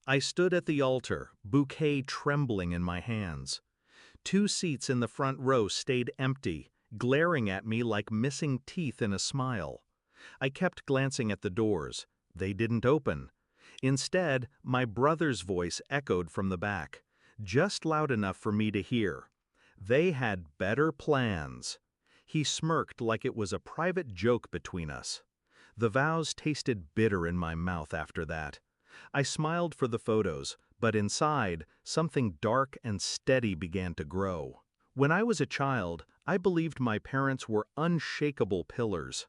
I stood at the altar, bouquet trembling in my hands. 2 seats in the front row stayed empty, glaring at me like missing teeth in a smile. I kept glancing at the doors. They didn't open. Instead, my brother's voice echoed from the back, just loud enough for me to hear. They had better plans. He smirked like it was a private joke between us. The vows tasted bitter in my mouth after that. I smiled for the photos, but inside, something dark and steady began to grow. When I was a child, I believed my parents were unshakable pillars.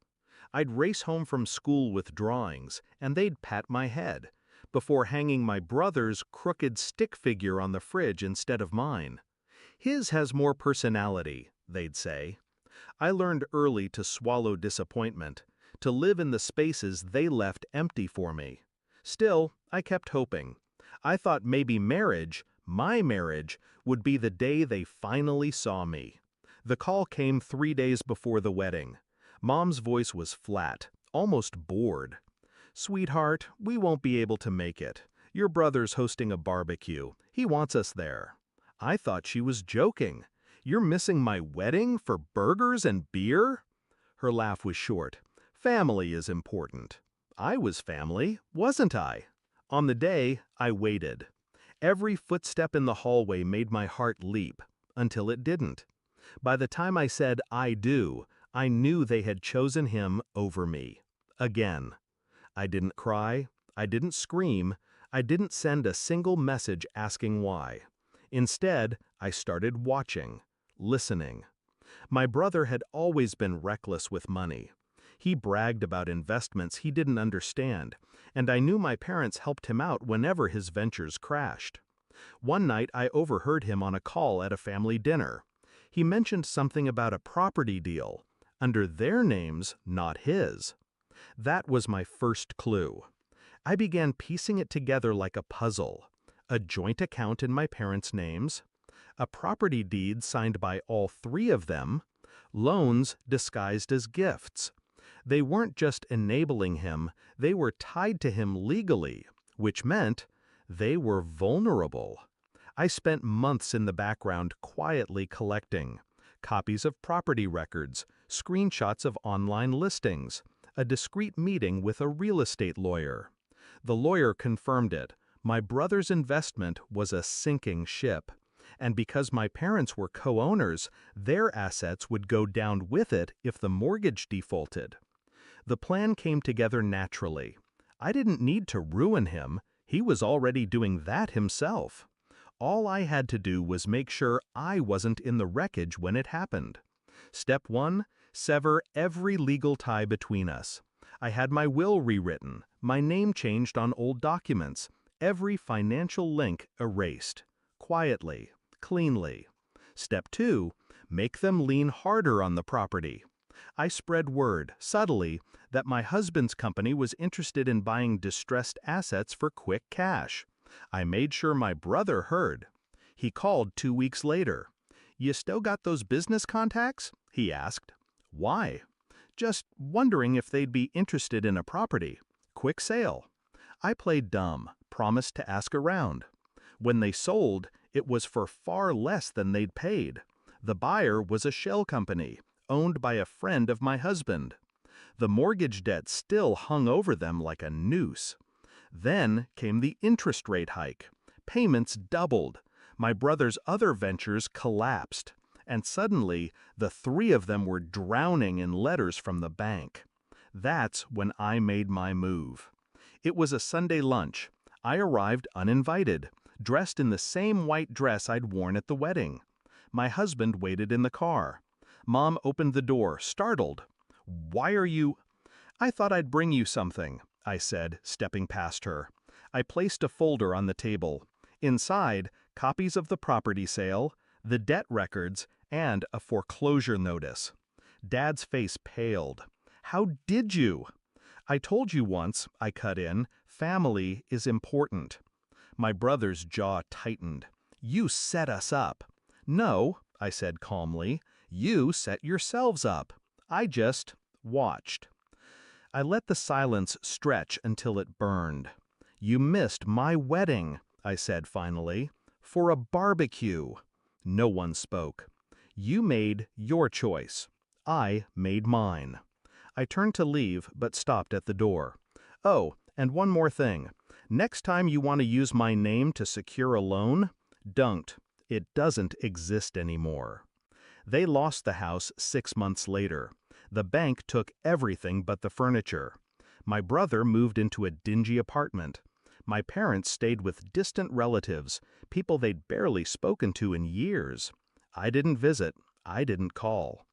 I'd race home from school with drawings, and they'd pat my head, before hanging my brother's crooked stick figure on the fridge instead of mine. His has more personality, they'd say. I learned early to swallow disappointment, to live in the spaces they left empty for me. Still, I kept hoping. I thought maybe marriage, my marriage, would be the day they finally saw me. The call came 3 days before the wedding. Mom's voice was flat, almost bored. "Sweetheart, we won't be able to make it. Your brother's hosting a barbecue. He wants us there." I thought she was joking. "You're missing my wedding for burgers and beer?" Her laugh was short. "Family is important." I was family, wasn't I? On the day, I waited. Every footstep in the hallway made my heart leap, until it didn't. By the time I said "I do," I knew they had chosen him over me. Again. I didn't cry, I didn't scream, I didn't send a single message asking why. Instead, I started watching, listening. My brother had always been reckless with money. He bragged about investments he didn't understand, and I knew my parents helped him out whenever his ventures crashed. One night I overheard him on a call at a family dinner. He mentioned something about a property deal, under their names, not his. That was my first clue. I began piecing it together like a puzzle. A joint account in my parents' names, a property deed signed by all 3 of them, loans disguised as gifts. They weren't just enabling him, they were tied to him legally, which meant they were vulnerable. I spent months in the background quietly collecting copies of property records, screenshots of online listings, a discreet meeting with a real estate lawyer. The lawyer confirmed it. My brother's investment was a sinking ship. And because my parents were co-owners, their assets would go down with it if the mortgage defaulted. The plan came together naturally. I didn't need to ruin him. He was already doing that himself. All I had to do was make sure I wasn't in the wreckage when it happened. Step 1, sever every legal tie between us. I had my will rewritten, my name changed on old documents, every financial link erased. Quietly, cleanly. Step 2, make them lean harder on the property. I spread word, subtly, that my husband's company was interested in buying distressed assets for quick cash. I made sure my brother heard. He called 2 weeks later. "You still got those business contacts?" he asked. "Why?" "Just wondering if they'd be interested in a property. Quick sale." I played dumb, promised to ask around. When they sold, it was for far less than they'd paid. The buyer was a shell company, owned by a friend of my husband. The mortgage debt still hung over them like a noose. Then came the interest rate hike. Payments doubled. My brother's other ventures collapsed. And suddenly, the 3 of them were drowning in letters from the bank. That's when I made my move. It was a Sunday lunch. I arrived uninvited, dressed in the same white dress I'd worn at the wedding. My husband waited in the car. Mom opened the door, startled. "Why are you—" "I thought I'd bring you something," I said, stepping past her. I placed a folder on the table. Inside, copies of the property sale, the debt records, and a foreclosure notice. Dad's face paled. "How did you?" "I told you once," I cut in, "family is important." My brother's jaw tightened. "You set us up." "No," I said calmly, "you set yourselves up. I just watched." I let the silence stretch until it burned. You missed my wedding, I said finally, for a barbecue. No one spoke. You made your choice. I made mine. I turned to leave, but stopped at the door. Oh, and one more thing. Next time you want to use my name to secure a loan, don't. It doesn't exist anymore. They lost the house 6 months later. The bank took everything but the furniture. My brother moved into a dingy apartment. My parents stayed with distant relatives, people they'd barely spoken to in years. I didn't visit. I didn't call.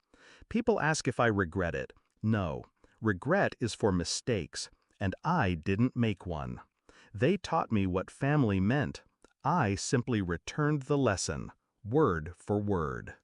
People ask if I regret it. No. Regret is for mistakes, and I didn't make one. They taught me what family meant. I simply returned the lesson, word for word.